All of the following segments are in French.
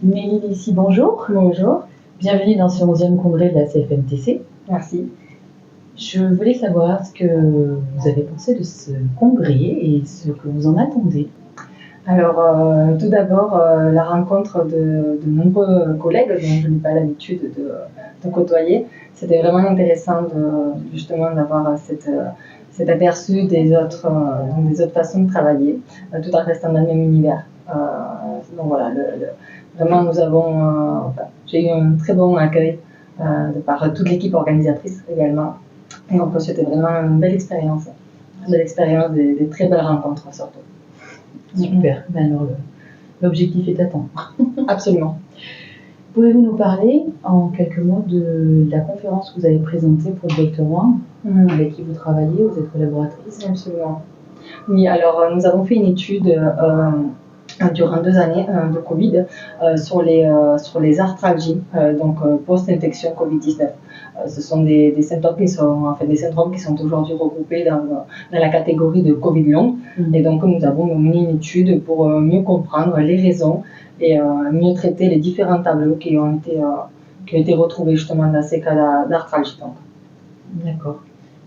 Mélie ici, bonjour. Bonjour. Bienvenue dans ce 11e congrès de la CFMTC. Merci. Je voulais savoir ce que vous avez pensé de ce congrès et ce que vous en attendez. Alors, tout d'abord, la rencontre de nombreux collègues dont je n'ai pas l'habitude de côtoyer. C'était vraiment intéressant justement d'avoir cet aperçu des autres façons de travailler, tout en restant dans le même univers. Donc voilà, vraiment nous avons, j'ai eu un très bon accueil de par toute l'équipe organisatrice également. Donc c'était vraiment une belle expérience, des très belles rencontres surtout. Super, ben alors l'objectif est atteint. Absolument. Pouvez-vous nous parler en quelques mots de la conférence que vous avez présentée pour le Dr Wang, avec qui vous travaillez, vous êtes collaboratrice? Absolument. Oui, alors nous avons fait une étude durant 2 années de Covid sur les arthralgies, donc post-infection Covid-19. Ce sont des symptômes qui sont aujourd'hui regroupés dans la catégorie de Covid long. Et donc nous avons mené une étude pour mieux comprendre les raisons et mieux traiter les différents tableaux qui ont été retrouvés justement dans ces cas d'arthralgie. D'accord.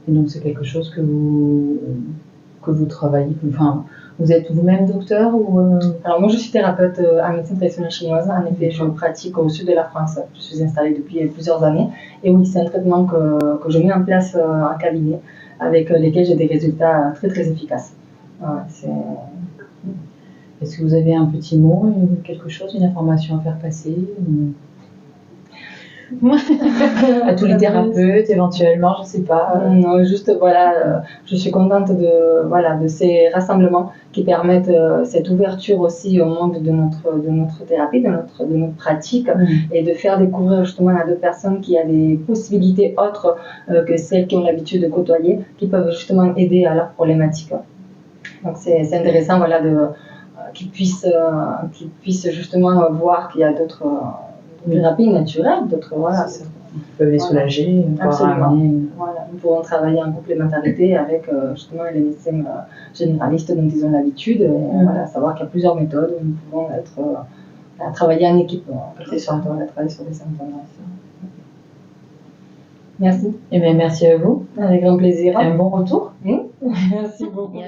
Et donc c'est quelque chose que vous travaillez, enfin, vous êtes vous-même docteur ou Alors moi je suis thérapeute en médecine traditionnelle chinoise. En effet, je pratique au sud de la France. Je suis installée depuis plusieurs années. Et oui, c'est un traitement que je mets en place en cabinet, avec lesquels j'ai des résultats très très efficaces. Est-ce que vous avez un petit mot, quelque chose, une information à faire passer à tous les thérapeutes éventuellement, je ne sais pas. Non, juste voilà, je suis contente de ces rassemblements qui permettent cette ouverture aussi au monde de notre thérapie, de notre pratique, et de faire découvrir justement à d'autres personnes qu'il y a des possibilités autres que celles qui ont l'habitude de côtoyer, qui peuvent justement aider à leurs problématiques. Donc c'est intéressant, voilà, qu'ils puissent justement voir qu'il y a d'autres thérapies naturelles, d'autres, voilà, qui peuvent les soulager. Absolument. Voilà. Nous pouvons travailler en complémentarité avec justement les médecins généralistes dont ils ont l'habitude, et voilà, savoir qu'il y a plusieurs méthodes où nous pouvons travailler en équipe, travailler sur des symptômes. Merci. Eh bien, merci à vous. Avec grand plaisir. Un bon retour. Merci beaucoup.